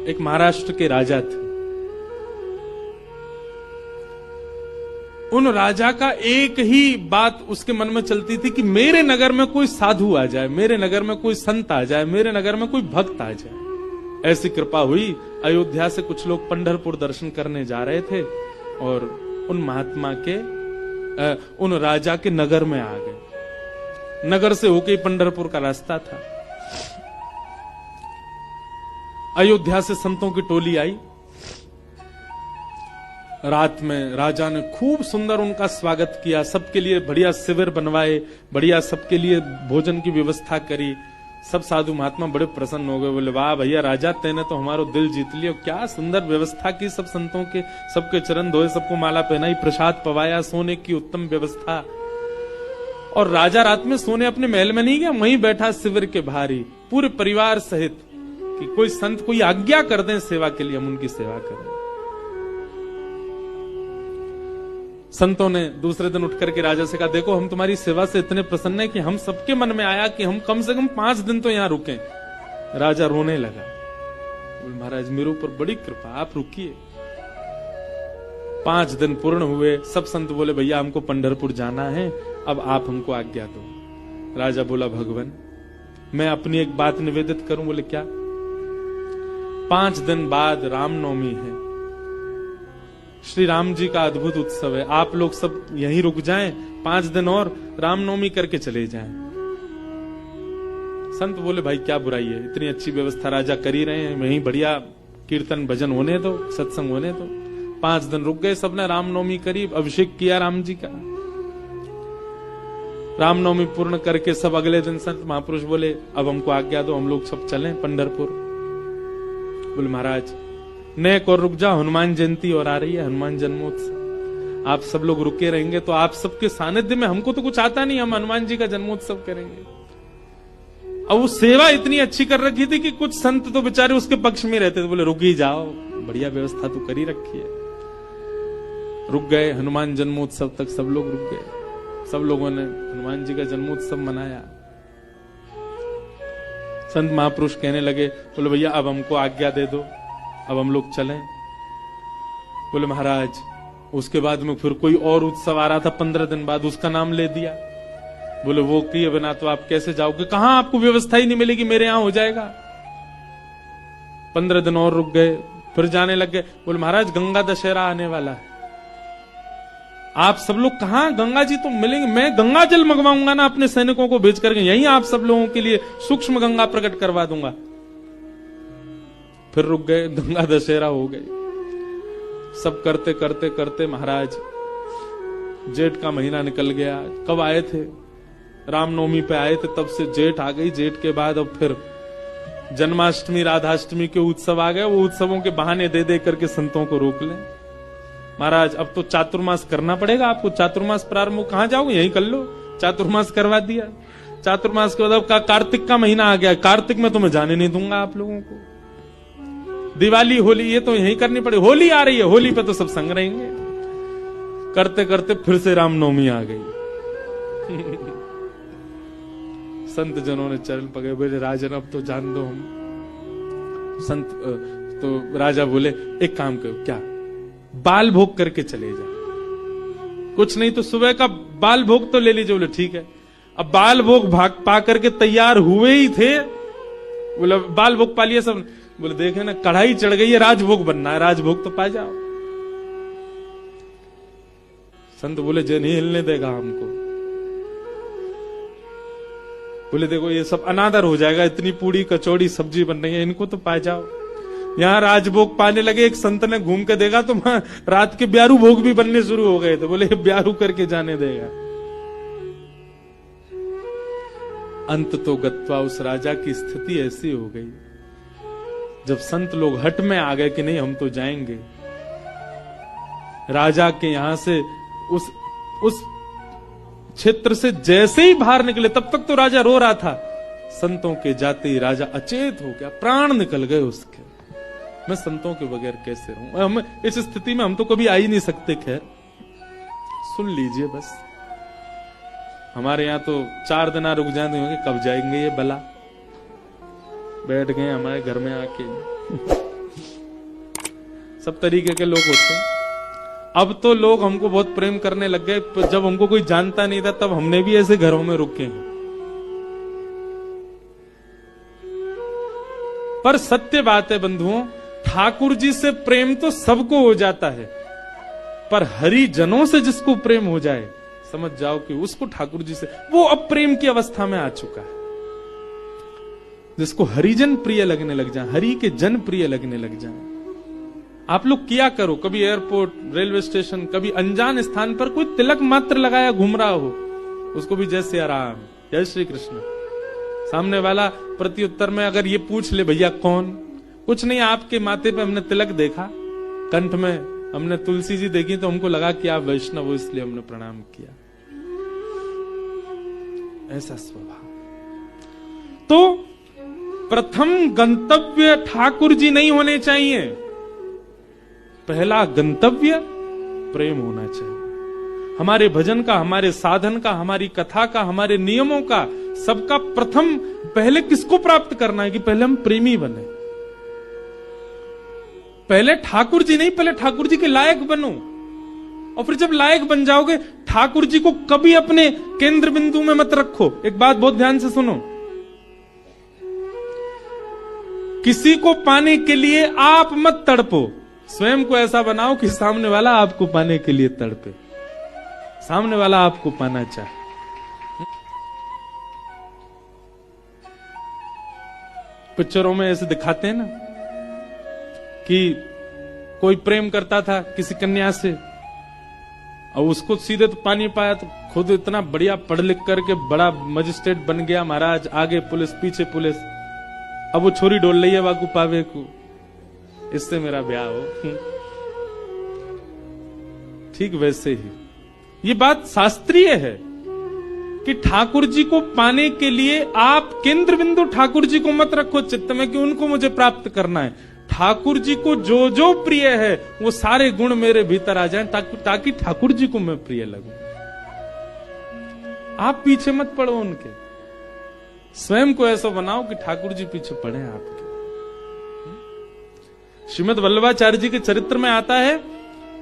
एक महाराष्ट्र के राजा थे। उन राजा का एक ही बात उसके मन में चलती थी कि मेरे नगर में कोई साधु आ जाए, मेरे नगर में कोई संत आ जाए, मेरे नगर में कोई भक्त आ जाए। ऐसी कृपा हुई, अयोध्या से कुछ लोग पंढरपुर दर्शन करने जा रहे थे और उन महात्मा के उन राजा के नगर में आ गए। नगर से होके पंढरपुर का रास्ता था। अयोध्या से संतों की टोली आई। रात में राजा ने खूब सुंदर उनका स्वागत किया, सबके लिए बढ़िया शिविर बनवाए, बढ़िया सबके लिए भोजन की व्यवस्था करी। सब साधु महात्मा बड़े प्रसन्न हो गए, बोले वाह भैया राजा, तेने तो हमारो दिल जीत लिया, क्या सुंदर व्यवस्था की, सब संतों के सबके चरण धोए, सबको माला पहनाई, प्रसाद पवाया, सोने की उत्तम व्यवस्था। और राजा रात में सोने अपने महल में नहीं गया, वहीं बैठा शिविर के बाहर ही पूरे परिवार सहित कि कोई संत कोई आज्ञा कर दें सेवा के लिए, हम उनकी सेवा करें। संतों ने दूसरे दिन उठ करके राजा से कहा, देखो हम तुम्हारी सेवा से इतने प्रसन्न हैं कि हम सबके मन में आया कि हम कम से कम 5 दिन तो यहां रुकें। राजा रोने लगा, बोले महाराज मेरे ऊपर बड़ी कृपा, आप रुकिए। 5 दिन पूर्ण हुए। सब संत बोले भैया हमको पंढरपुर जाना है, अब आप हमको आज्ञा दो। राजा बोला भगवान मैं अपनी एक बात निवेदित करूं। बोले क्या? 5 दिन बाद रामनवमी है, श्री राम जी का अद्भुत उत्सव है, आप लोग सब यहीं रुक जाएं, 5 दिन और रामनवमी करके चले जाएं। संत बोले भाई क्या बुराई है, इतनी अच्छी व्यवस्था राजा कर ही रहे हैं, वहीं बढ़िया कीर्तन भजन होने दो, सत्संग होने दो। 5 दिन रुक गए, सबने रामनवमी करी, अभिषेक किया राम जी का। रामनवमी पूर्ण करके सब अगले दिन संत महापुरुष बोले अब हमको आज्ञा दो, हम लोग सब चलें पंढरपुर। बोले महाराज नेक और रुक जाओ, हनुमान जयंती और आ रही है, हनुमान जन्मोत्सव, आप सब लोग रुके रहेंगे तो आप सबके सानिध्य में, हमको तो कुछ आता नहीं, हम हनुमान जी का जन्मोत्सव करेंगे। अब वो सेवा इतनी अच्छी कर रखी थी कि कुछ संत तो बेचारे उसके पक्ष में रहते थे, बोले रुक ही जाओ, बढ़िया व्यवस्था तो करी रखी है। रुक गए, हनुमान जन्मोत्सव तक सब लोग रुक गए, सब लोगों ने हनुमान जी का जन्मोत्सव मनाया। संत महापुरुष कहने लगे, बोले भैया अब हमको आज्ञा दे दो, अब हम लोग चलें। बोले महाराज उसके बाद में फिर कोई और उत्सव आ रहा था 15 दिन बाद, उसका नाम ले दिया। बोले वो किए बिना तो आप कैसे जाओगे, कहां आपको व्यवस्था ही नहीं मिलेगी, मेरे यहां हो जाएगा। 15 दिन और रुक गए, फिर जाने लग गए। बोले महाराज गंगा दशहरा आने वाला है, आप सब लोग कहां, गंगा जी तो मिलेंगे, मैं गंगा जल मंगवाऊंगा ना अपने सैनिकों को भेज करके, यहीं आप सब लोगों के लिए सूक्ष्म गंगा प्रकट करवा दूंगा। फिर रुक गए, गंगा दशहरा हो गई। सब करते करते करते महाराज जेठ का महीना निकल गया। कब आए थे? रामनवमी पे आए थे, तब से जेठ आ गई। जेठ के बाद अब फिर जन्माष्टमी राधाष्टमी के उत्सव आ गए। वो उत्सवों के बहाने दे दे करके संतों को रोक ले। महाराज अब तो चातुर्मास करना पड़ेगा आपको, चातुर्मास प्रारंभ, कहां जाओगे, यहीं कर लो। चातुर्मास करवा दिया। चातुर्मास के बाद कार्तिक का महीना आ गया, कार्तिक में तो मैं जाने नहीं दूंगा आप लोगों को। दिवाली होली ये तो यहीं करनी पड़ेगी, होली आ रही है, होली पे तो सब संग रहेंगे। करते करते फिर से रामनवमी आ गई। संत जनों ने चरण पकड़े, बोले राजन अब तो जान दो हम। संत तो राजा बोले एक काम करो, क्या बाल भोग करके चले जा, कुछ नहीं तो सुबह का बाल भोग तो ले लीजिए। बोले ठीक है। अब बाल भोग भाग पा करके तैयार हुए ही थे, बोले बाल भोग पा लिया सब। बोले देखे ना कढ़ाई चढ़ गई है, राजभोग बनना है, राजभोग तो पा जाओ। संत बोले जे नहीं हिलने देगा हमको। बोले देखो ये सब अनादर हो जाएगा, इतनी पूड़ी कचौड़ी सब्जी बन रही है, इनको तो पा जाओ। यहां राजभोग पाने लगे, एक संत ने घूम के देखा तो रात के ब्यारू भोग भी बनने शुरू हो गए थे। बोले ब्यारू करके जाने देगा। अंत तो गत्वा उस राजा की स्थिति ऐसी हो गई, जब संत लोग हट में आ गए कि नहीं हम तो जाएंगे। राजा के यहां से उस क्षेत्र से जैसे ही बाहर निकले, तब तक तो राजा रो रहा था, संतों के जाते ही राजा अचेत हो गया, प्राण निकल गए उसके। मैं संतों के बगैर कैसे रहूं, हम इस स्थिति में हम तो कभी आ ही नहीं सकते। खैर सुन लीजिए बस, हमारे यहां तो 4 दिन रुक जाते होंगे, कब जाएंगे ये बला। बैठ गए हमारे घर में आके। सब तरीके के लोग होते हैं। अब तो लोग हमको बहुत प्रेम करने लग गए, पर जब हमको कोई जानता नहीं था तब हमने भी ऐसे घरों में रुके हैं। पर सत्य बात है बंधुओं, ठाकुर जी से प्रेम तो सबको हो जाता है, पर हरिजनों से जिसको प्रेम हो जाए, समझ जाओ कि उसको ठाकुर जी से, वो अब प्रेम की अवस्था में आ चुका है। जिसको हरिजन प्रिय लगने लग जाए, हरि के जन प्रिय लगने लग जाए। आप लोग किया करो, कभी एयरपोर्ट, रेलवे स्टेशन, कभी अनजान स्थान पर कोई तिलक मात्र लगाया घूम रहा हो, उसको भी जय सिया राम, जय श्री कृष्ण। सामने वाला प्रत्युत्तर में अगर ये पूछ ले, भैया कौन? कुछ नहीं, आपके माथे पे हमने तिलक देखा, कंठ में हमने तुलसी जी देखी, तो हमको लगा कि आप वैष्णव हो, इसलिए हमने प्रणाम किया। ऐसा स्वभाव। तो प्रथम गंतव्य ठाकुर जी नहीं होने चाहिए, पहला गंतव्य प्रेम होना चाहिए। हमारे भजन का, हमारे साधन का, हमारी कथा का, हमारे नियमों का, सबका प्रथम पहले किसको प्राप्त करना है कि पहले हम प्रेमी बने। पहले ठाकुर जी नहीं, पहले ठाकुर जी के लायक बनो, और फिर जब लायक बन जाओगे, ठाकुर जी को कभी अपने केंद्र बिंदु में मत रखो। एक बात बहुत ध्यान से सुनो, किसी को पाने के लिए आप मत तड़पो, स्वयं को ऐसा बनाओ कि सामने वाला आपको पाने के लिए तड़पे, सामने वाला आपको पाना चाहे। पिक्चरों में ऐसे दिखाते हैं ना कि कोई प्रेम करता था किसी कन्या से, और उसको सीधे तो पा नहीं पाया, तो खुद इतना बढ़िया पढ़ लिख करके बड़ा मजिस्ट्रेट बन गया महाराज, आगे पुलिस पीछे पुलिस, अब वो छोरी डोल रही है वाकू पावे को, इससे मेरा ब्याह हो। ठीक वैसे ही ये बात शास्त्रीय है कि ठाकुर जी को पाने के लिए आप केंद्र बिंदु ठाकुर जी को मत रखो चित्त में कि उनको मुझे प्राप्त करना है। ठाकुर जी को जो जो प्रिय है वो सारे गुण मेरे भीतर आ जाएं, ताकि ठाकुर जी को मैं प्रिय लगूं। आप पीछे मत पड़ो उनके, स्वयं को ऐसा बनाओ कि ठाकुर जी पीछे पड़े आपके। श्रीमद् वल्लभाचार्य जी के चरित्र में आता है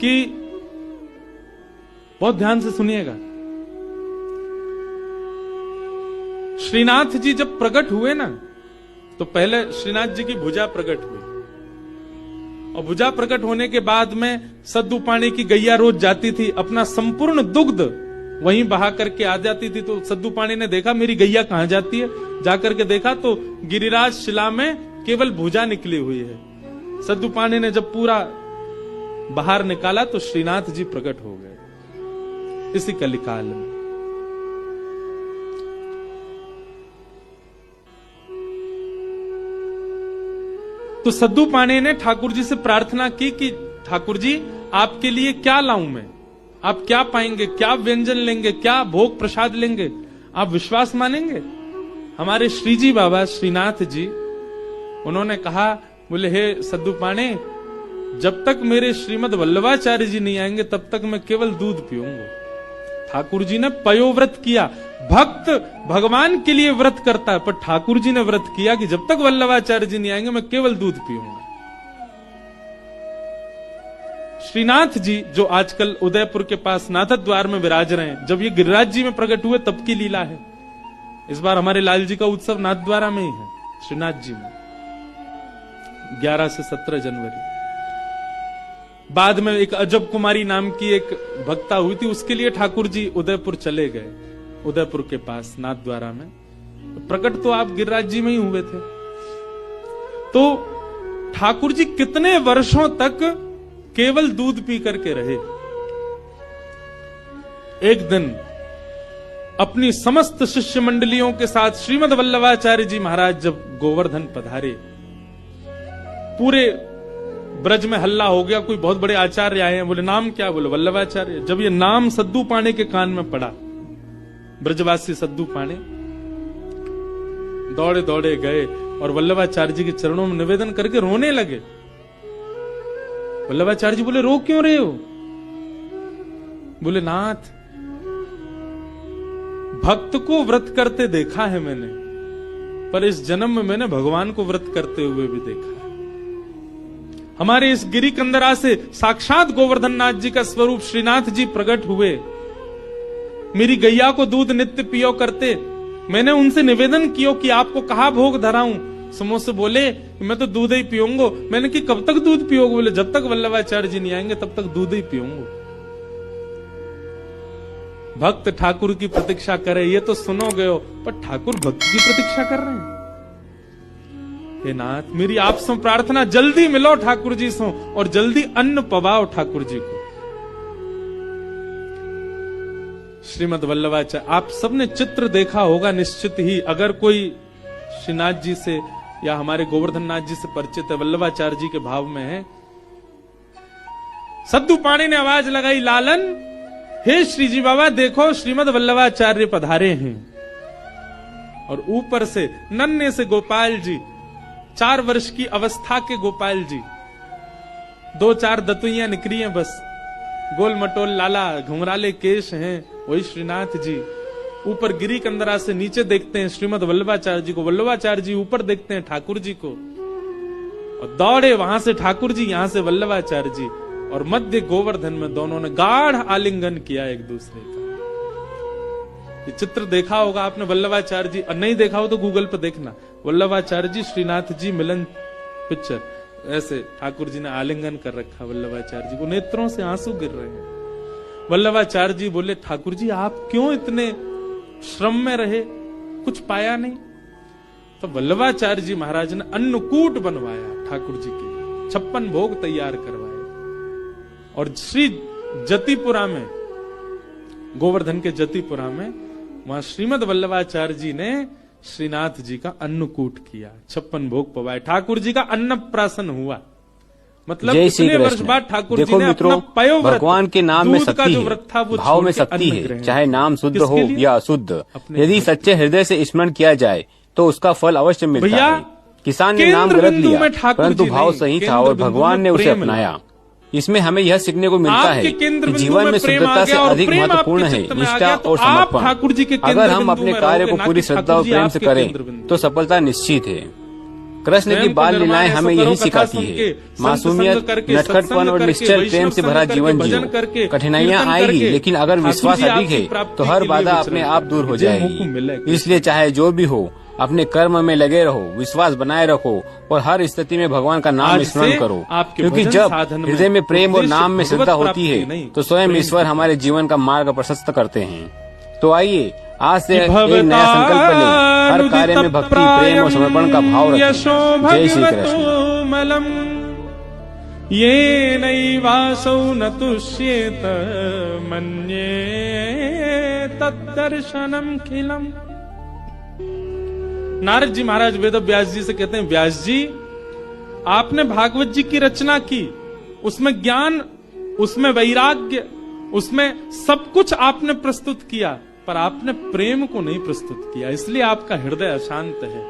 कि, बहुत ध्यान से सुनिएगा, श्रीनाथ जी जब प्रकट हुए ना, तो पहले श्रीनाथ जी की भुजा प्रकट हुई, और भुजा प्रकट होने के बाद में सद्दू पानी की गैया रोज जाती थी, अपना संपूर्ण दुग्ध वहीं बहा करके आ जाती थी। तो सद्दू पानी ने देखा मेरी गैया कहां जाती है, जाकर के देखा तो गिरिराज शिला में केवल भुजा निकली हुई है। सद्दू पानी ने जब पूरा बाहर निकाला तो श्रीनाथ जी प्रकट हो गए इसी कलिकाल में। तो सद्दू पानी ने ठाकुर जी से प्रार्थना की कि ठाकुर जी आपके लिए क्या लाऊं मैं, आप क्या पाएंगे, क्या व्यंजन लेंगे, क्या भोग प्रसाद लेंगे, आप विश्वास मानेंगे। हमारे श्री जी बाबा श्रीनाथ जी, उन्होंने कहा, बोले हे सद्दू पाने, जब तक मेरे श्रीमद् वल्लभाचार्य जी नहीं आएंगे तब तक मैं केवल दूध पीऊंगा। ठाकुर जी ने पयोव्रत किया। भक्त भगवान के लिए व्रत करता है, पर ठाकुर जी ने व्रत किया कि जब तक वल्लभाचार्य जी नहीं आएंगे मैं केवल दूध पीऊंगा। श्रीनाथ जी जो आजकल उदयपुर के पास नाथद द्वार में विराज रहे हैं, जब ये गिरिराज जी में प्रकट हुए तब की लीला है। इस बार हमारे लाल जी का उत्सव नाथ द्वारा में ही है, श्रीनाथ जी में 11 से 17 जनवरी। बाद में एक अजब कुमारी नाम की एक भक्ता हुई थी, उसके लिए ठाकुर जी उदयपुर चले गए, उदयपुर के पास नाथ द्वारा में। प्रकट तो आप गिरिराज जी में ही हुए थे। तो ठाकुर जी कितने वर्षों तक केवल दूध पी करके रहे। एक दिन अपनी समस्त शिष्य मंडलियों के साथ श्रीमद् वल्लभाचार्य जी महाराज जब गोवर्धन पधारे, पूरे ब्रज में हल्ला हो गया, कोई बहुत बड़े आचार्य आए हैं। बोले नाम क्या? बोले वल्लभाचार्य। जब ये नाम सद्दू पाणे के कान में पड़ा, ब्रजवासी सद्दू पाणे दौड़े दौड़े गए और वल्लभाचार्य जी के चरणों में निवेदन करके रोने लगे। वल्लभाचार्य जी बोले रो क्यों रहे हो? बोले नाथ, भक्त को व्रत करते देखा है मैंने, पर इस जन्म में मैंने भगवान को व्रत करते हुए भी देखा है। हमारे इस गिरी कंदरा से साक्षात गोवर्धन नाथ जी का स्वरूप श्रीनाथ जी प्रकट हुए। मेरी गैया को दूध नित्य पियो करते। मैंने उनसे निवेदन किया कि आपको कहा भोग धराऊं। समोसे बोले मैं तो दूध ही पीऊंगा। मैंने कि कब तक दूध पियोगे? बोले जब तक वल्लभाचार्य जी नहीं आएंगे तब तक दूध ही पीऊंगा। भक्त ठाकुर की प्रतीक्षा करे ये तो सुनोगे हो, पर ठाकुर भक्त की प्रतीक्षा कर रहे हैं। हे नाथ, मेरी आप से प्रार्थना, जल्दी मिलो ठाकुर जी से और जल्दी अन्न पवाओ ठाकुर जी को। श्रीमद वल्लभाचार्य, आप सबने चित्र देखा होगा निश्चित ही। अगर कोई श्रीनाथ जी से या हमारे गोवर्धन नाथ जी से परिचित है, वल्लभाचार्य जी के भाव में है। सद्दू पाणी ने आवाज लगाई, लालन हे श्री जी बाबा देखो श्रीमद वल्लभाचार्य पधारे हैं। और ऊपर से नन्हे से गोपाल जी, 4 वर्ष की अवस्था के गोपाल जी, 2-4 दतुइयां निकली हैं बस, गोल मटोल लाला, घुंघराले केश हैं, वही श्रीनाथ जी। ऊपर गिरी कंदरा से नीचे देखते हैं श्रीमद वल्लभाचार्य जी को, वल्लभाचार्य जी ऊपर देखते हैं ठाकुर जी को, और दौड़े वहां से ठाकुर जी, यहां से वल्लभाचार्य जी, और मध्य गोवर्धन में दोनों ने गाढ़ आलिंगन किया एक दूसरे का। ये चित्र देखा होगा आपने वल्लभाचार्य जी, और नहीं देखा हो तो गूगल पर देखना, वल्लभाचार्य जी श्रीनाथ जी मिलन पिक्चर। ऐसे ठाकुर जी ने आलिंगन कर रखा वल्लभाचार्य जी को, नेत्रों से आंसू गिर रहे हैं। वल्लभाचार्य जी बोले ठाकुर जी आप क्यों इतने श्रम में रहे, कुछ पाया नहीं? तो वल्लभाचार्य जी महाराज ने अन्नकूट बनवाया ठाकुर जी के, 56 भोग तैयार करवाए। और श्री जतिपुरा में, गोवर्धन के जतिपुरा में, वहां श्रीमद वल्लभाचार्य जी ने श्रीनाथ जी का अन्नकूट किया, 56 भोग पवाए, ठाकुर जी का अन्नप्राशन हुआ। मतलब इतने वर्ष बाद ठाकुर जी ने अपना पयोव्रत, भगवान के नाम में शक्ति है, भाव में शक्ति है, चाहे नाम शुद्ध हो या अशुद्ध। यदि सच्चे हृदय से स्मरण किया जाए तो उसका फल अवश्य मिलता है। किसान ने नाम गलत लिया परंतु भाव सही था और भगवान ने उसे अपनाया। इसमें हमें यह सीखने को मिलता है कि जीवन में शुद्धता से अधिक महत्वपूर्ण है निष्ठा और समर्पण। अगर हम अपने कार्य को पूरी श्रद्धा और प्रेम से करें तो सफलता निश्चित है। कृष्ण की बाल लीलाएं हमें यही सिखाती है, मासूमियत, नटखटपन और निश्चल प्रेम से भरा जीवन जियो। कठिनाइयां आएगी लेकिन अगर विश्वास अधिक है तो हर बाधा अपने आप दूर हो जाएगी। इसलिए चाहे जो भी हो अपने कर्म में लगे रहो, विश्वास बनाए रखो और हर स्थिति में भगवान का नाम स्मरण करो, क्योंकि जब हृदय में प्रेम और नाम में श्रद्धा होती है तो स्वयं ईश्वर हमारे जीवन का मार्ग प्रशस्त करते हैं। तो आइए आज से एक नया संकल्प लें, हर कार्य में भक्ति, प्रेम और समर्पण का भाव रखें। जय श्री कृष्ण। ये नैवासौ न तुष्येत मन्ये तद्दर्शनम खिलम। नारद जी महाराज वेद व्यास जी से कहते हैं, व्यास जी आपने भागवत जी की रचना की, उसमें ज्ञान, उसमें वैराग्य, उसमें सब कुछ आपने प्रस्तुत किया, पर आपने प्रेम को नहीं प्रस्तुत किया, इसलिए आपका हृदय अशांत है।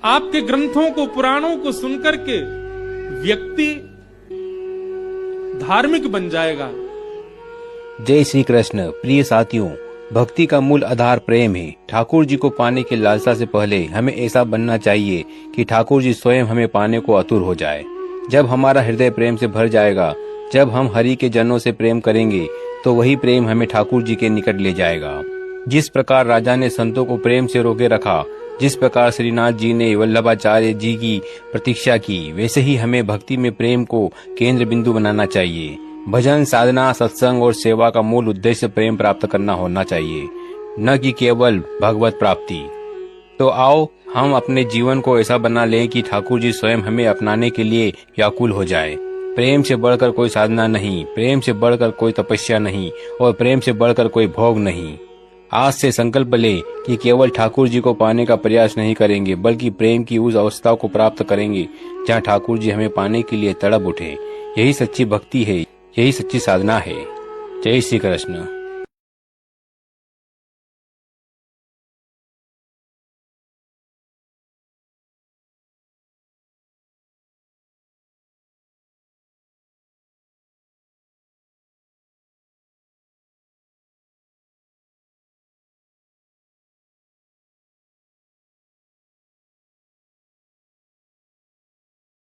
आपके ग्रंथों को, पुराणों को सुनकर के व्यक्ति धार्मिक बन जाएगा। जय श्री कृष्ण। प्रिय साथियों, भक्ति का मूल आधार प्रेम है। ठाकुर जी को पाने की लालसा से पहले हमें ऐसा बनना चाहिए कि ठाकुर जी स्वयं हमें पाने को आतुर हो जाए। जब हमारा हृदय प्रेम से भर जाएगा, जब हम हरि के जनों से प्रेम करेंगे तो वही प्रेम हमें ठाकुर जी के निकट ले जाएगा। जिस प्रकार राजा ने संतों को प्रेम से रोके रखा, जिस प्रकार श्रीनाथ जी ने वल्लभाचार्य जी की प्रतीक्षा की, वैसे ही हमें भक्ति में प्रेम को केंद्र बिंदु बनाना चाहिए। भजन, साधना, सत्संग और सेवा का मूल उद्देश्य प्रेम प्राप्त करना होना चाहिए, न कि केवल भगवत प्राप्ति। तो आओ हम अपने जीवन को ऐसा बना लें कि ठाकुर जी स्वयं हमें अपनाने के लिए व्याकुल हो जाए। प्रेम से बढ़कर कोई साधना नहीं, प्रेम से बढ़कर कोई तपस्या नहीं और प्रेम से बढ़कर कोई भोग नहीं। आज से संकल्प लें कि केवल ठाकुर जी को पाने का प्रयास नहीं करेंगे, बल्कि प्रेम की उस अवस्था को प्राप्त करेंगे जहाँ ठाकुर जी हमें पाने के लिए तड़प उठे। यही सच्ची भक्ति है, यही सच्ची साधना है। जय श्री कृष्ण।